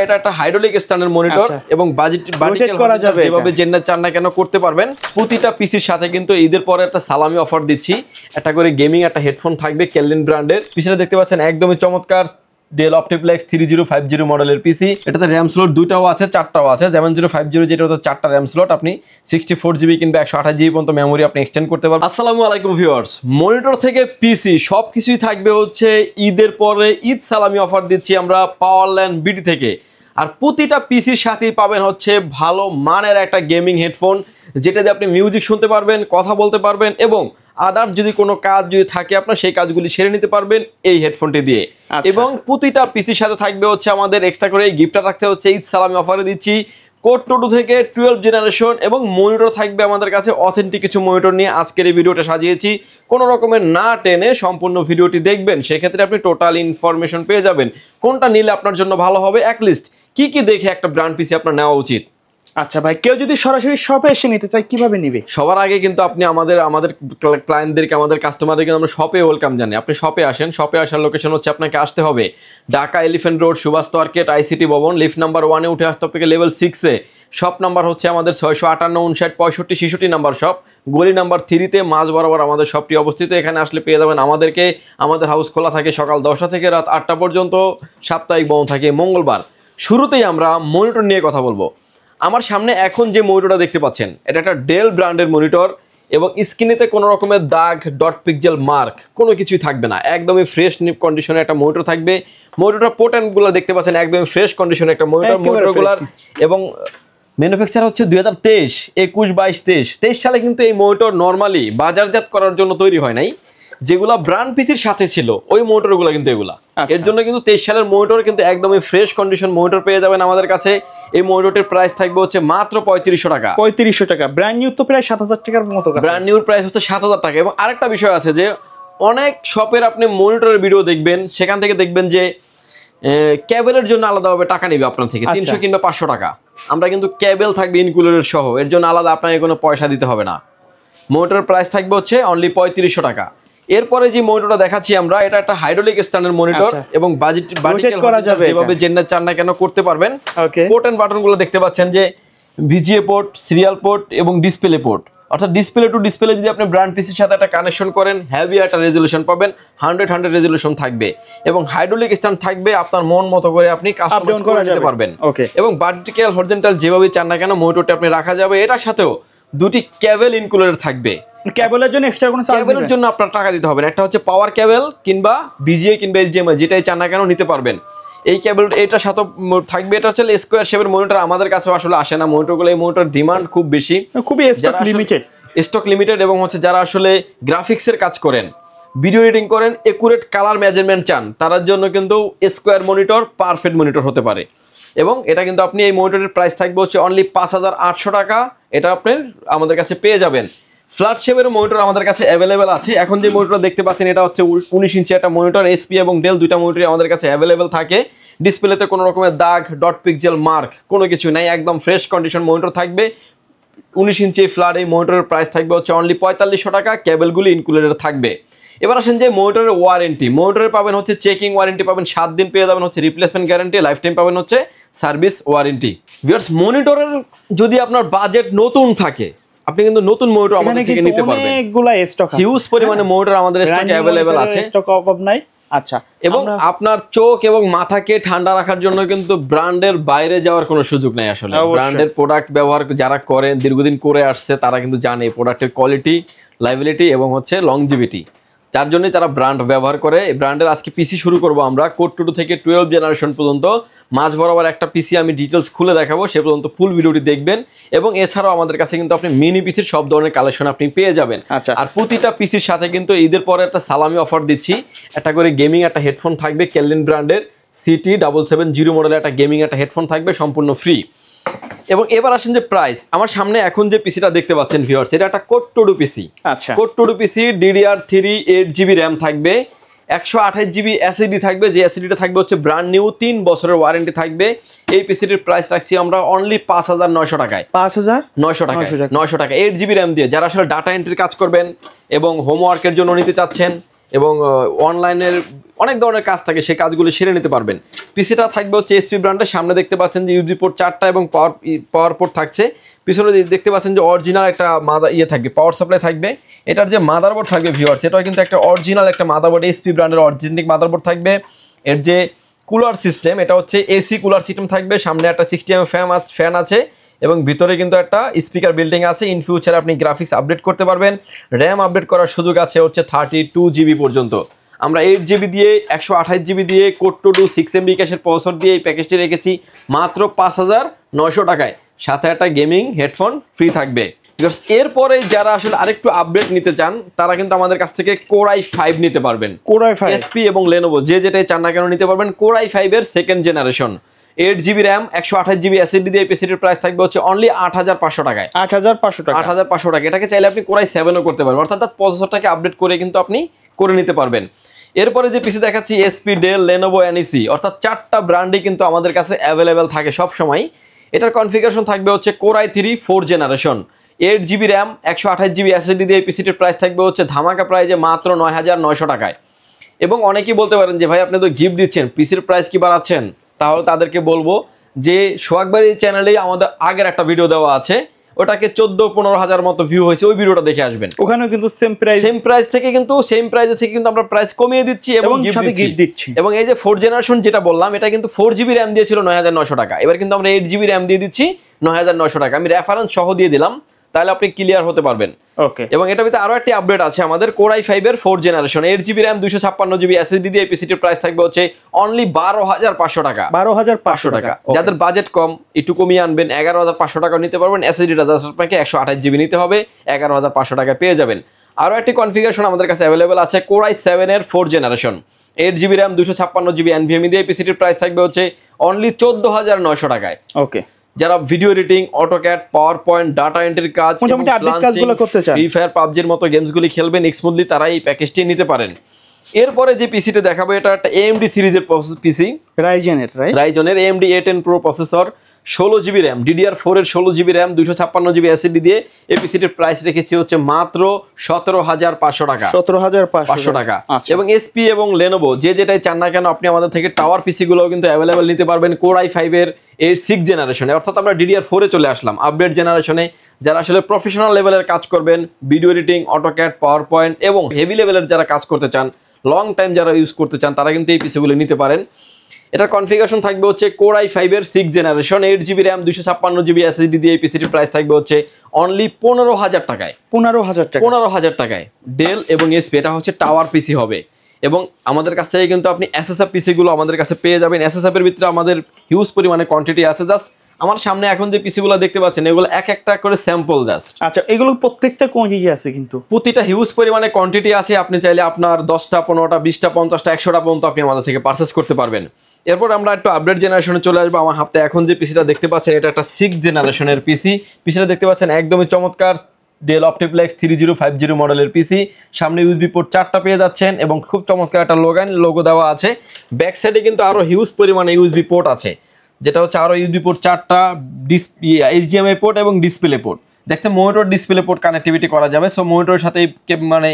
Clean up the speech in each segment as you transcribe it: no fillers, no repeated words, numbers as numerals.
এটা একটা hydraulic standard monitor এবং বাজেট করা যাবে, যেভাবে জেনারেল চান না কেন করতে পারবেন। প্রতিটা পিসির সাথে কিন্তু ঈদের পরে একটা সালামি অফার দিচ্ছি, একটা করে গেমিং একটা হেডফোন থাকবে কেলভিন ব্র্যান্ডের। পিসিটা দেখতে পাচ্ছেন একদমই চমৎকার ডেল অপটিপ্লেক্স 3050 মডেলের পিসি। এটাতে র্যাম স্লট দুইটাও আছে, চারটাও আছে। 7050 যেটা হচ্ছে 4টা র্যাম স্লট, আপনি 64GB কিংবা 128GB পর্যন্ত মেমোরি আপনি এক্সটেন্ড করতে পারবেন। আসসালামু আলাইকুম ভিউয়ার্স, মনিটর থেকে পিসি সবকিছুই থাকবে হচ্ছে ঈদের পরে ঈদ সালামি অফার দিচ্ছি আমরা পাওয়ারল্যান্ড বিডি থেকে। আর প্রতিটা পিসির সাথেই পাবেন হচ্ছে ভালো মানের একটা গেমিং হেডফোন, যেটা দিয়ে আপনি মিউজিক শুনতে পারবেন, কথা বলতে পারবেন এবং আদার যদি কোনো কাজ যদি থাকে আপনার সেই কাজগুলি সেরে নিতে পারবেন এই হেডফোনটি দিয়ে। এবং প্রতিটা পিসির সাথে থাকবে হচ্ছে আমাদের এক্সট্রা করে এই গিফটটা রাখতে হচ্ছে ঈদ সালামি অফারে দিচ্ছি কোড 2 থেকে 12 জেনারেশন এবং মনিটর থাকবে আমাদের কাছে অথেন্টিক কিছু মনিটর নিয়ে আজকের এই ভিডিওটা সাজিয়েছি। কোনো রকমের না টেনে সম্পূর্ণ ভিডিওটি দেখবেন, সেক্ষেত্রে আপনি টোটাল ইনফরমেশন পেয়ে যাবেন কোনটা নিলে আপনার জন্য ভালো হবে, অ্যাটলিস্ট কি কি দেখে একটা ব্র্যান্ড পিসি আপনার নেওয়া উচিত। আচ্ছা ভাই, কেউ যদি সরাসরি শপে এসে নিতে চায় কিভাবে নিবে? সবার আগে কিন্তু আপনি আমাদের ক্লায়েন্টদেরকে, আমাদের কাস্টমারদেরকে আমরা শপে ওয়েলকাম জানাই। আপনি শপে আসেন, শপে আসার লোকেশন হচ্ছে আপনাকে আসতে হবে Dhaka elephant road, Subhash market, ICT Bhaban, lift number 1-এ উঠে আসতে হবে লেভেল 6-এ। শপ নাম্বার হচ্ছে আমাদের 658-59-65-66 নাম্বার শপ, গলি নাম্বার 3-তে মাঝ বরাবর আমাদের শপটি অবস্থিত। এখানে আসলে পেয়ে যাবেন আমাদেরকে। আমাদের হাউস খোলা থাকে সকাল 10টা থেকে রাত 8টা পর্যন্ত, সাপ্তাহিক বন্ধ থাকে মঙ্গলবার। শুরুতেই আমরা মনিটর নিয়ে কথা বলবো। আমার সামনে এখন যে মনিটরটা দেখতে পাচ্ছেন এটা একটা ডেল ব্র্যান্ডের মনিটর এবং স্ক্রিনেতে কোনো রকমের দাগ, ডট পিক্সেল মার্ক কোনো কিছুই থাকবে না। একদমই ফ্রেশ কন্ডিশনে একটা মনিটর থাকবে। মনিটরটা পোর্টগুলো দেখতে পাচ্ছেন একদমই ফ্রেশ কন্ডিশনে একটা মনিটরগুলার। এবং ম্যানুফ্যাকচার হচ্ছে 2023, 21, 22, 23 সালে কিন্তু এই মনিটর নর্মালি বাজারজাত করার জন্য তৈরি হয় নাই। যেগুলা ব্র্যান্ড পিসির সাথে ছিল ওই মনিটরগুলো কিন্তু এগুলা। এর জন্য কিন্তু 23 সালের মনিটর কিন্তু একদমই ফ্রেশ কন্ডিশন মনিটর পেয়ে যাবেন আমাদের কাছে। এই মনিটরের প্রাইস থাকবে হচ্ছে মাত্র 3500 টাকা। 3500 টাকা, ব্র্যান্ড নিউ তো প্রায় 7000 টাকার মতো। ব্র্যান্ড নিউর প্রাইস হচ্ছে 7000 টাকা। এবং আরেকটা বিষয় আছে যে অনেক শপের আপনি মনিটরের ভিডিও দেখবেন, সেখান থেকে দেখবেন যে কেবলের জন্য আলাদাভাবে টাকা নেবে আপনার থেকে 300 কিংবা 500 টাকা। আমরা কিন্তু কেবল থাকবে ইনক্লুডেড সহ, এর জন্য আলাদা আপনাকে কোনো পয়সা দিতে হবে না। মনিটরের প্রাইস থাকবে হচ্ছে অনলি 3500 টাকা। এরপরে যে মনিটরটা দেখাচ্ছি আমরা, এটা একটা হাইড্রোলিক স্ট্যান্ডার্ড মনিটর এবং বাজেট করা যাবে, যেভাবে জেনারেল চান না কেন করতে পারবেন। পোর্ট এন্ড বাটনগুলো দেখতে পাচ্ছেন যে ভিজিএ পোর্ট, সিরিয়াল পোর্ট এবং ডিসপ্লে পোর্ট। অর্থাৎ ডিসপ্লে টু ডিসপ্লে যদি আপনি ব্র্যান্ড পিসির সাথে একটা কানেকশন করেন, হেভি একটা রেজলিউশন পাবেন, 100 রেজলিউশন থাকবে এবং হাইড্রোলিক স্ট্যান্ড থাকবে। আপনার মন মতো করে আপনি কাস্টমাইজ করে নিতে পারবেন। এবং ভার্টিক্যাল হরিজন্টাল যেভাবে চান না কেন মনিটরটা আপনি রাখা যাবে। এটার সাথেও দুটি কেবল ইনক্লুডেড থাকবে। কেবলের জন্য এক্সট্রা কোনো চার্জ, কেবলের জন্য আপনার টাকা দিতে হবে না। একটা হচ্ছে পাওয়ার কেবল কিংবা বিজিএ কিংবা এইচডিএমআই, যেটাই চান না কেন নিতে পারবেন। এই কেবল এটার সাথে থাকবে। এটা হচ্ছে স্কোয়ার শেপের মনিটর, আমাদের কাছে আসলে আসে না মনিটরগুলো। এই মনিটর ডিমান্ড খুব বেশি, খুবই স্টক লিমিটেড এবং হচ্ছে যারা আসলে গ্রাফিক্সের কাজ করেন, ভিডিও এডিটিং করেন, একুরেট কালার মেজারমেন্ট চান, তার জন্য কিন্তু স্কোয়ার মনিটর পারফেক্ট মনিটর হতে পারে। এবং এটা কিন্তু আপনি এই মনিটরের প্রাইস থাকবে হচ্ছে অনলি 5800 টাকা। এটা আপনি আমাদের কাছে পেয়ে যাবেন। ফ্ল্যাট শেপের মনিটর আমাদের কাছে অ্যাভেলেবেল আছে। এখন যে মনিটর দেখতে পাচ্ছেন এটা হচ্ছে 19 ইঞ্চি একটা মনিটর। এসপি এবং ডেল দুইটা মনিটরই আমাদের কাছে অ্যাভেলেবেল থাকে। ডিসপ্লেতে কোনো রকমের দাগ, ডট পিক্সেল মার্ক কোনো কিছু নাই, একদম ফ্রেশ কন্ডিশন মনিটর থাকবে। 19 ইঞ্চি ফ্ল্যাট এই মনিটরের প্রাইস থাকবে হচ্ছে অনলি 4500 টাকা, কেবলগুলি ইনক্লুডেড থাকবে। এবার আসেন যে মনিটরের ওয়ারেন্টি। মনিটরে পাবেন হচ্ছে চেকিং ওয়ারেন্টি পাবেন 7 দিন, পেয়ে যাবেন হচ্ছে রিপ্লেসমেন্ট গ্যারান্টি, লাইফ টাইম পাবেন হচ্ছে সার্ভিস ওয়ারেন্টি। ভিউয়ার্স, মনিটরের যদি আপনার বাজেট নতুন থাকে আপনি কিন্তু নতুন মনিটর আমাদের থেকে নিতে পারবেন। অনেকগুলা স্টক আছে, হিউজ পরিমাণে মনিটর আমাদের স্টকে अवेलेबल আছে, স্টক অভাব নাই। আচ্ছা, এবং আপনার চোখ এবং মাথাকে ঠান্ডা রাখার জন্য কিন্তু ব্র্যান্ডের বাইরে যাওয়ার কোনো সুযোগ নাই। আসলে ব্র্যান্ডের প্রোডাক্ট ব্যবহার যারা করেন, দীর্ঘদিন করে আসছে, তারা কিন্তু জানে প্রোডাক্টের কোয়ালিটি, লাইবিলিটি এবং হচ্ছে লংজিভিটি। যার জন্যই তারা ব্র্যান্ড ব্যবহার করে। এই ব্র্যান্ডের আজকে পিসি শুরু করবো আমরা কোড 2 থেকে 12 জেনারেশন পর্যন্ত। মাঝ বরাবর একটা পিসি আমি ডিটেলস খুলে দেখাবো, সে পর্যন্ত ফুল ভিডিওটি দেখবেন। এবং এছাড়াও আমাদের কাছে কিন্তু আপনি মিনি পিসির সব ধরনের কালেকশন আপনি পেয়ে যাবেন। আচ্ছা, আর প্রতিটা পিসির সাথে কিন্তু ঈদের পরে একটা সালামি অফার দিচ্ছি, একটা করে গেমিং একটা হেডফোন থাকবে কেলভিন ব্র্যান্ডের CT770 মডেলের একটা গেমিং একটা হেডফোন থাকবে সম্পূর্ণ ফ্রি। এবং এবার আসেন যে প্রাইস। আমার সামনে এখন যে পিসিটা দেখতে পাচ্ছেন ভিউয়ার্স, এটা একটা কোড 2 পিসি। আচ্ছা, কোড 2 পিসি DDR3 8GB র্যাম থাকবে, 128GB এসএসডি থাকবে। যে এসএসডিটা থাকবে হচ্ছে ব্র্যান্ড নিউ, 3 বছরের ওয়ারেন্টি থাকবে। এই পিসিটির প্রাইস রাখছি আমরা অনলি 5900 টাকায়। 5900 টাকা 8GB র্যাম দিয়ে যারা আসলে ডাটা এন্ট্রির কাজ করবেন এবং হোমওয়ার্কের জন্য নিতে চাচ্ছেন এবং অনলাইনের অনেক ধরনের কাজ থাকে, সেই কাজগুলো সেরে নিতে পারবেন। পিসিটা থাকবে হচ্ছে এসপি ব্র্যান্ডের। সামনে দেখতে পাচ্ছেন যে ইউএসবি পোর্ট 4টা এবং পাওয়ার পোর্ট থাকছে। পিছনে দেখতে পাচ্ছেন যে অরিজিনাল একটা থাকবে, পাওয়ার সাপ্লাই থাকবে। এটার যে মাদারবোর্ড থাকবে ভিউয়ার্স, এটাও কিন্তু একটা অরিজিনাল একটা মাদারবোর্ড, এসপি ব্র্যান্ডের অরিজিনাল মাদারবোর্ড থাকবে। এর যে কুলার সিস্টেম, এটা হচ্ছে এসি কুলার সিস্টেম থাকবে। সামনে একটা 60mm ফ্যান আছে এবং ভিতরে কিন্তু একটা স্পিকার বিল্ডিং আছে। ইন ফিউচারে আপনি গ্রাফিক্স আপডেট করতে পারবেন। র্যাম আপডেট করার সুযোগ আছে হচ্ছে 32 GB পর্যন্ত। আমরা 8 GB দিয়ে 128 GB দিয়ে কোড টু 6 MB ক্যাশের প্রসেসর দিয়ে এই প্যাকেজটি রেখেছি মাত্র 5900 টাকায়। সাথে একটা গেমিং হেডফোন ফ্রি থাকবে। এরপরে যারা আসলে আরেকটু আপডেট নিতে চান তারা কিন্তু আমাদের কাছ থেকে Core i5 নিতে পারবেন। Core i5 এসপি এবং Lenovo যেটাই চান না কেন নিতে পারবেন। Core i5 এর second generation, 8 GB RAM 128 GB SSD দিয়ে পিসিটির প্রাইস থাকবে হচ্ছে অনলি 8500 টাকায়। 8500 টাকা। এটাকে চাইলে আপনি Core i7 ও করতে পারবেন, অর্থাৎ প্রসেসরটাকে আপডেট করে কিন্তু আপনি করে নিতে পারবেন। এরপরে যে পিসি দেখাচ্ছি এসপি, ডেল, Lenovo, NEC, অর্থাৎ 4টা ব্র্যান্ডই কিন্তু আমাদের কাছে অ্যাভেলেবেল থাকে সব সময়। এটার কনফিগারেশন থাকবে হচ্ছে Core i3 4 generation, 8 GB RAM 128 GB SSD দিয়ে পিসিটির প্রাইস থাকবে হচ্ছে ধামাকা প্রাইজে মাত্র 9900 টাকায়। এবং অনেকেই বলতে পারেন যে ভাই আপনি তো গিফট দিচ্ছেন, পিসির প্রাইস কি বাড়াচ্ছেন? তাহলে তাদেরকে বলবো যে সোহাগবাড়ি চ্যানেলেই আমাদের আগের একটা ভিডিও দেওয়া আছে, ওটাকে 14-15 হাজার মতো ভিউ হয়েছে, ওই ভিডিওটা দেখে আসবেন। ওখানেও কিন্তু সেম প্রাইস থেকে কিন্তু আমরা প্রাইস কমিয়ে দিচ্ছি এবং গিফট দিচ্ছি। এবং এই যে 4 জেনারেশন যেটা বললাম, এটা কিন্তু 4 GB র্যাম দিয়েছিল 9900 টাকা, এবার কিন্তু আমরা 8 GB র্যাম দিয়ে দিচ্ছি 9900 টাকা। আমি রেফারেন্স সহ দিয়ে দিলাম, তাহলে আপনি ক্লিয়ার হতে পারবেন। ওকে। এবং এটার ভিতরে আরো একটি আপডেট আছে আমাদের Core i5 এর 4 generation, 8 GB RAM 256 GB SSD দিয়ে পিসিটির প্রাইস থাকবে হচ্ছে অনলি 12500 টাকা। 12500 টাকা। যাদের বাজেট কম, একটু কমিয়ে আনবেন, 11500 টাকা নিতে পারবেন। SSDটা জাস্ট আপনাকে 128 GB নিতে হবে, 11500 টাকা পেয়ে যাবেন। আরো একটি কনফিগারেশন আমাদের কাছে অ্যাভেলেবেল আছে Core i7 এর 4 generation, 8 GB RAM 256 GB NVMe দিয়ে পিসিটির প্রাইস থাকবে হচ্ছে অনলি 14900 টাকায়। ওকে। যারা video editing, AutoCAD, PowerPoint, data এন্ট্রির কাজ, ফ্রি ফায়ার, পাবজির মতো গেমসগুলি খেলবেন স্মুথলি, তারা এই প্যাকেজটি নিতে পারেন। এরপরে যে পিসিটা দেখাবো এটা একটা AMD সিরিজের পিসি, রাইজনের AMD A10 Pro processor, 16 GB RAM, DDR4 এর 16 GB র্যাম, 256 GB SSD দিয়ে এই পিসিটির প্রাইস রেখেছি হচ্ছে মাত্র 17500 টাকা। 17500 টাকা। এবং এসপি এবং Lenovo যেটাই চান না কেন আপনি আমাদের থেকে টাওয়ার পিসি গুলোও কিন্তু অ্যাভেলেবেল নিতে পারবেন Core i5 এর 6 জেনারেশনে, অর্থাৎ আমরা DDR4 এ চলে আসলাম আপডেট জেনারেশনে। যারা আসলে প্রফেশনাল লেভেলের কাজ করবেন, video editing, AutoCAD, power point এবং হেভি লেভেলের যারা কাজ করতে চান, লং টাইম যারা ইউজ করতে চান, তারা কিন্তু এই পিসিগুলো নিতে পারেন। এটার কনফিগারেশন থাকবে হচ্ছে Core i5 এর 6 generation, 8 GB RAM 256 GB SSD দিয়ে এই পিসিটির প্রাইস থাকবে হচ্ছে অনলি 15000 টাকায়। 15000 টাকায় ডেল এবং এসপি, এটা হচ্ছে টাওয়ার পিসি হবে। এবং আমাদের কাছ থেকে কিন্তু আপনি এসএসএফ পিসিগুলো আমাদের কাছে পেয়ে যাবেন। এসএসএফ এর ভিতরে আমাদের হিউজ পরিমাণে কোয়ান্টিটি আছে। জাস্ট আমার সামনে এখন যে পিসিগুলো দেখতে পাচ্ছেন এগুলো এক একটা করে স্যাম্পল জাস্ট। আচ্ছা, এগুলো প্রত্যেকটা কোয়ান্টিটি আছে, কিন্তু প্রতিটা হিউজ পরিমাণে কোয়ান্টিটি আছে। আপনি চাইলে আপনার 10টা, 15টা, 20টা, 50টা, 100টা পর্যন্ত আপনি আমাদের থেকে পারচেস করতে পারবেন। এরপর আমরা একটু আপডেট জেনারেশনে চলে আসবো। আমার হাতে এখন যে পিসিটা দেখতে পাচ্ছেন এটা একটা 6 জেনারেশনের পিসি। পিসিটা দেখতে পাচ্ছেন একদমই চমৎকার ডেল অপটিপ্লেক্স 3050 মডেলের পিসি। সামনে ইউএসবি পোর্ট 4টা পেয়ে যাচ্ছেন এবং খুব চমৎকার একটা লোগো দেওয়া আছে। ব্যাক সাইডে কিন্তু আরো হিউজ পরিমাণে ইউএসবি পোর্ট আছে, যেটা হচ্ছে আরো ইউএসবি পোর্ট 4টা, HDMI পোর্ট এবং ডিসপ্লে পোর্ট। দেখছেন মনিটর ডিসপ্লে পোর্ট কানেক্টিভিটি করা যাবে। সো মনিটরের সাথে মানে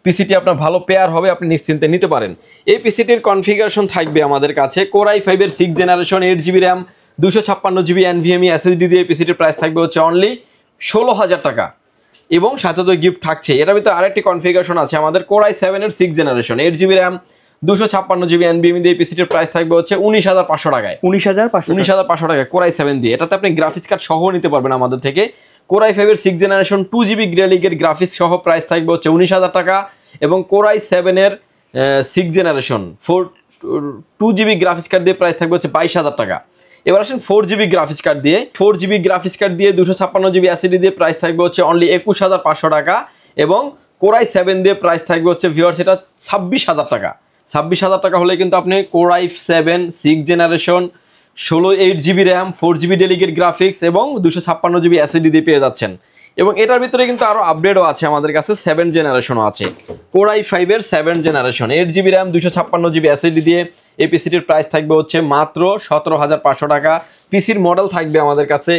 পিসিটি আপনার ভালো পেয়ার হবে, আপনি নিশ্চিন্তে নিতে পারেন। এই পিসিটির কনফিগারেশন থাকবে আমাদের কাছে Core i5 এর 6 generation, 8 GB RAM, 256 GB NVMe SSD দিয়ে পিসিটির প্রাইস থাকবে হচ্ছে অনলি 16000 টাকা। এবং সাথে তো গিফট থাকছে। এটার ভিতরে আরেকটি কনফিগারেশন আছে আমাদের Core i7 এর 6 generation, 8 GB RAM, 256 GB NVMe দিয়ে পিসিটির প্রাইস থাকবে হচ্ছে 19500 টাকায়। 19500 টাকায় Core i7 দিয়ে। এটাতে আপনি গ্রাফিক্স কার্ড সহ নিতে পারবেন আমাদের থেকে। Core i5 এর 6 জেনারেশন 2 GB গ্রেলিকের গ্রাফিক্স সহ প্রাইস থাকবে হচ্ছে 19000 টাকা। এবং Core i7 এর 6 জেনারেশন 2 GB গ্রাফিক্স কার্ড দিয়ে প্রাইস থাকবে হচ্ছে 22000 টাকা। এবার আসেন 4 GB গ্রাফিক্স কার্ড দিয়ে। 4 GB গ্রাফিক্স কার্ড দিয়ে 256 GB SSD দিয়ে প্রাইস থাকবে হচ্ছে অনলি 21500 টাকা। এবং Core i7 দিয়ে প্রাইস থাকবে হচ্ছে ভিউয়ার্স এটা 26000 টাকা। 26000 টাকা হলে কিন্তু আপনি Core i7 6 generation 8 GB RAM, 4 GB dedicated graphics এবং 256 GB SSD দিয়ে পেয়ে যাচ্ছেন। এবং এটার ভিতরে কিন্তু আরো আপডেটও আছে আমাদের কাছে, 7 জেনারেশনও আছে। Core i5 এর 7 generation, 8 GB RAM, 256 GB SSD দিয়ে এই পিসিটির প্রাইস থাকবে হচ্ছে মাত্র 17500 টাকা। পিসির মডেল থাকবে আমাদের কাছে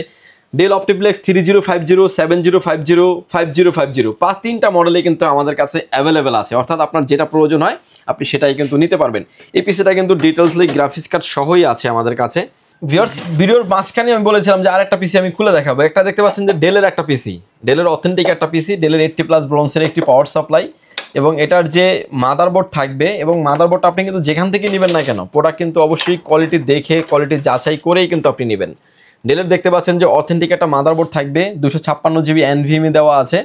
ডেল অপটিপ্লেক্স 3050, 7050, 5050 3টা মডেলে কিন্তু আমাদের কাছে অ্যাভেলেবেল আছে, অর্থাৎ আপনার যেটা প্রয়োজন হয় আপনি সেটাই কিন্তু নিতে পারবেন। এই পিসিটা কিন্তু ডিটেলসলি গ্রাফিক্স কার্ড সহই আছে আমাদের কাছে। ভিউয়ার্স, ভিডিওর মাঝখানে আমি বলেছিলাম যে আরেকটা পিসি আমি খুলে দেখাবো। একটা দেখতে পাচ্ছেন যে ডেলের একটা পিসি, ডেলের অথেন্টিক একটা পিসি, ডেলের 80+ ব্রোঞ্জের একটি পাওয়ার সাপ্লাই এবং এটার যে মাদারবোর্ড থাকবে, এবং মাদারবোর্ডটা আপনি কিন্তু যেখান থেকে নেবেন না কেন প্রোডাক্ট কিন্তু অবশ্যই কোয়ালিটি দেখে, কোয়ালিটি যাচাই করেই কিন্তু আপনি নেবেন। ডেলের দেখতে পাচ্ছেন যে অথেন্টিক একটা মাদারবোর্ড থাকবে, 256GB NVMe দেওয়া আছে।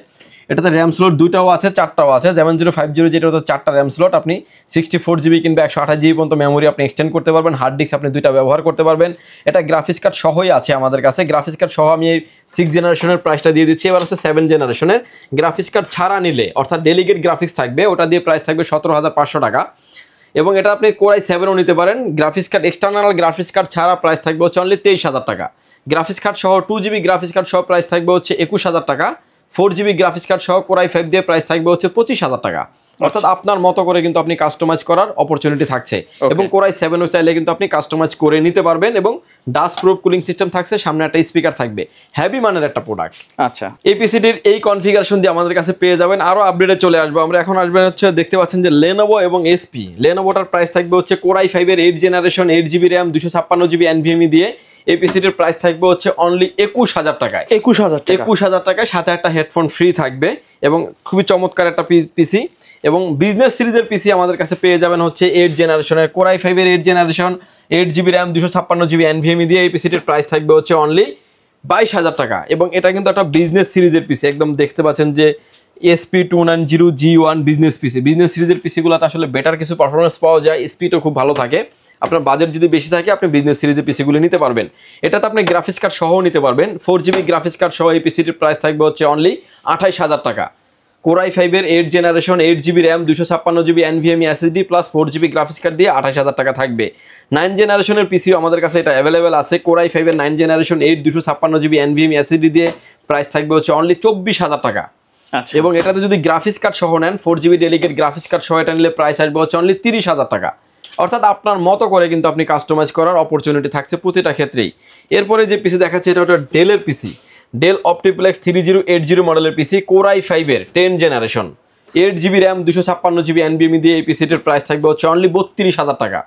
এটাতে র্যাম স্লট 2টাও আছে, 4টাও আছে। 7050 যেটা হচ্ছে 4টা র্যাম স্লট, আপনি 64GB কিংবা 128GB পর্যন্ত মেমোরি আপনি এক্সটেন্ড করতে পারবেন। হার্ড ডিস্ক আপনি 2টা ব্যবহার করতে পারবেন। এটা গ্রাফিক্স কার্ড সহই আছে আমাদের কাছে। গ্রাফিক্স কার্ড সহ আমি এই 6 জেনারেশনের প্রাইসটা দিয়ে দিচ্ছি। এবার হচ্ছে 7 জেনারেশনের। গ্রাফিক্স কার্ড ছাড়া নিলে, অর্থাৎ ডেলিগেট গ্রাফিক্স থাকবে, ওটা দিয়ে প্রাইস থাকবে 17,500 টাকা। এবং এটা আপনি Core i7ও নিতে পারেন। Graphics card, external graphics card ছাড়া প্রাইস থাকবে হচ্ছে অনলি 23,000 টাকা। গ্রাফিক্স কার্ড সহ 2GB গ্রাফিক্স কার্ড সহ প্রাইস থাকবে হচ্ছে 21,000 টাকা। 4GB গ্রাফিক্স কার্ড সহ Core i5 দিয়ে প্রাইস থাকবে হচ্ছে 25,000 টাকা। অর্থাৎ আপনার মতো করে কিন্তু আপনি কাস্টমাইজ করার অপরচুনিটি থাকছে। এবং Core i7ও চাইলে কিন্তু আপনি কাস্টমাইজ করে নিতে পারবেন। এবং ডাস্ট প্রুফ কুলিং সিস্টেম থাকছে, সামনে একটা স্পিকার থাকবে। হেভি মানের একটা প্রোডাক্ট। আচ্ছা, এই পিসিটির এই কনফিগারেশন দিয়ে আমাদের কাছে পেয়ে যাবেন। আরও আপডেটে চলে আসবো আমরা। এখন আসবেন হচ্ছে, দেখতে পাচ্ছেন যে Lenovo এবং HP। Lenovoটার প্রাইস থাকবে হচ্ছে Core i5 এর 8 generation, 8GB RAM, 256GB NVMe দিয়ে। এই পিসিটির প্রাইস থাকবে হচ্ছে অনলি 21,000 টাকায়। 21,000 টাকায়, সাথে একটা হেডফোন ফ্রি থাকবে। এবং খুবই চমৎকার একটা পিসি। এবং বিজনেস সিরিজের পিসি আমাদের কাছে পেয়ে যাবেন হচ্ছে 8 জেনারেশনের, Core i5 এর 8 generation, 8GB RAM, 256GB NVMe দিয়ে। এই পিসিটির প্রাইস থাকবে হচ্ছে অনলি 22,000 টাকা। এবং এটা কিন্তু একটা বিজনেস সিরিজের পিসি। একদম দেখতে পাচ্ছেন যে SP290G1 বিজনেস পিসি। বিজনেস সিরিজের পিসিগুলোতে আসলে বেটার কিছু পারফরমেন্স পাওয়া যায়, স্পিডও খুব ভালো থাকে। আপনার বাজেট যদি বেশি থাকে আপনি বিজনেস সিরিজের পিসিগুলো নিতে পারবেন। এটাতে আপনি গ্রাফিক্স কার্ড সহও নিতে পারবেন। 4GB গ্রাফিক্স কার্ড সহ এই পিসিটির প্রাইস থাকবে হচ্ছে অনলি 28,000 টাকা। Core i5 এর 8 generation, 8GB RAM, 256GB NVMe SSD plus 4GB graphics card দিয়ে 28,000 টাকা থাকবে। 9 জেনারেশনের পিসিও আমাদের কাছে এটা অ্যাভেলেবেল আছে। Core i5 এর 9 জেনারেশন, 8 256GB NVMe SSD দিয়ে প্রাইস থাকবে হচ্ছে অনলি 24,000 টাকা। এবং এটাতে যদি গ্রাফিক্স কার্ড সহ নেন, 4GB ডেলিগেট গ্রাফিক্স কার্ড সহ এটা নিলে প্রাইস আসবে হচ্ছে অনলি 30,000 টাকা। অর্থাৎ আপনার মতো করে কিন্তু আপনি কাস্টমাইজ করার অপরচুনিটি থাকছে প্রতিটা ক্ষেত্রেই। এরপরে যে পিসি দেখাচ্ছে এটা হচ্ছে ডেলের পিসি, ডেল অপটিপ্লেক্স 3080 মডেলের পিসি, Core i5 এর 10 generation, 8GB RAM, 256GB NVMe দিয়ে এই পিসিটির প্রাইস থাকবে হচ্ছে অনলি 32,000 টাকা।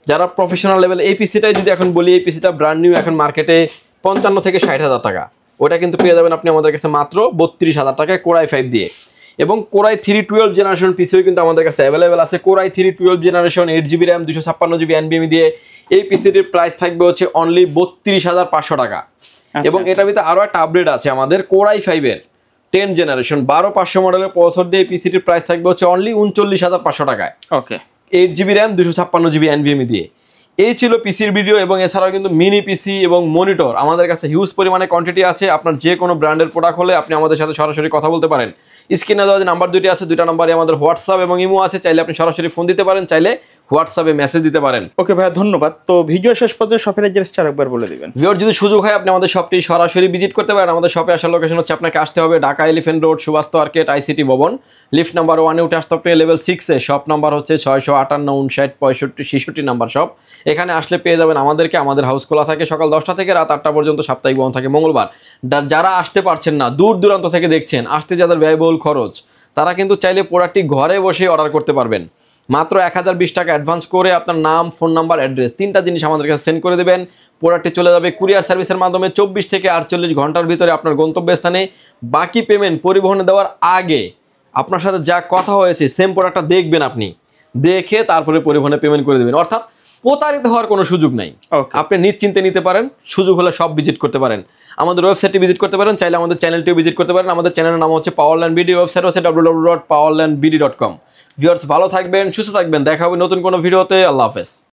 যারা প্রফেশনাল লেভেল, এই পিসিটাই যদি এখন বলি, এই পিসিটা ব্র্যান্ড নিউ এখন মার্কেটে 55 থেকে 60,000 টাকা। ওটা কিন্তু পেয়ে যাবেন আপনি আমাদের কাছে মাত্র 32,000 টাকায় Core i5 দিয়ে। এবং Core i3 12 জেনারেশন পিসিও কিন্তু আমাদের কাছে অ্যাভেলেবেল আছে। Core i3 12 generation, 8GB RAM, 256GB NVMe দিয়ে এই পিসিটির প্রাইস থাকবে হচ্ছে অনলি 32,500 টাকা। এবং এটার ভিতরে আরও একটা আপডেট আছে আমাদের, Core i5 এর 10 জেনারেশন 12500 মডেলের প্রসেসর দিয়ে এই পিসিটির প্রাইস থাকবে হচ্ছে অনলি 39,500 টাকায়। ওকে, 8GB র্যাম, 256GB NVMe দিয়ে। এই ছিল পিসির ভিডিও। এবং এছাড়াও কিন্তু মিনি পিসি এবং মনিটর আমাদের কাছে হিউজ পরিমাণে কোয়ান্টিটি আছে। আপনার যে কোনো ব্র্যান্ডের প্রোডাক্ট হলে আপনি আমাদের সাথে সরাসরি কথা বলতে পারেন। স্ক্রিনে দেওয়া যে নাম্বার দুটি আছে, দুইটা নাম্বারে আমাদের হোয়াটসঅ্যাপ এবং ইমো আছে। চাইলে আপনি সরাসরি ফোন দিতে পারেন, চাইলে হোয়াটসঅ্যাপে মেসেজ দিতে পারেন। ওকে ভাইয়া, ধন্যবাদ। তো ভিডিও শেষ পর্যন্ত শপের অ্যাড্রেসটা আরেকবার বলে দিবেন। ভিউয়ার, যদি সুযোগ হয় আপনি আমাদের শপটি সরাসরি ভিজিট করতে পারেন। আমাদের শপে আসার লোকেশন হচ্ছে, আপনাকে আসতে হবে Dhaka elephant road, Subastu আর্কেট, ICT ভবন, লিফট নাম্বার 1-এ উঠে আসতে হবে লেভেল 6-এ। শপ নাম্বার হচ্ছে 658, 59, 65, 66 নাম্বার শপ। এখানে আসলে পেয়ে যাবেন আমাদেরকে। আমাদের হাউস খোলা থাকে সকাল 10টা থেকে রাত 8টা পর্যন্ত, সাপ্তাহিক বন্ধ থাকে মঙ্গলবার। যারা আসতে পারছেন না, দূর দূরান্ত থেকে দেখছেন, আসতে যাদের ব্যয়বহুল খরচ, তারা কিন্তু চাইলে প্রোডাক্টটি ঘরে বসে অর্ডার করতে পারবেন। মাত্র 1020 টাকা অ্যাডভান্স করে আপনার নাম, ফোন নাম্বার, অ্যাড্রেস 3টা জিনিস আমাদের কাছে সেন্ড করে দেবেন। প্রোডাক্টটি চলে যাবে কুরিয়ার সার্ভিসের মাধ্যমে 24 থেকে 48 ঘন্টার ভিতরে আপনার গন্তব্যস্থানে। বাকি পেমেন্ট পরিবহনে দেওয়ার আগে আপনার সাথে যা কথা হয়েছে সেম প্রোডাক্টটা দেখবেন, আপনি দেখে তারপরে পরিবহনে পেমেন্ট করে দেবেন। অর্থাৎ প্রতারিত হওয়ার কোনো সুযোগ নাই। আপনি নিশ্চিন্তে নিতে পারেন। সুযোগ হলে সব ভিজিট করতে পারেন, আমাদের ওয়েবসাইটে ভিজিট করতে পারেন, চাইলে আমাদের চ্যানেলটিও ভিজিট করতে পারেন। আমাদের চ্যানেলের নাম হচ্ছে পাওয়ারল্যান্ড বিডি, ওয়েবসাইট হচ্ছে www.powerlandbd.com। ভিউয়ার্স, ভালো থাকবেন, সুস্থ থাকবেন। দেখা হবে নতুন কোনো ভিডিওতে। আল্লাহ হাফেজ।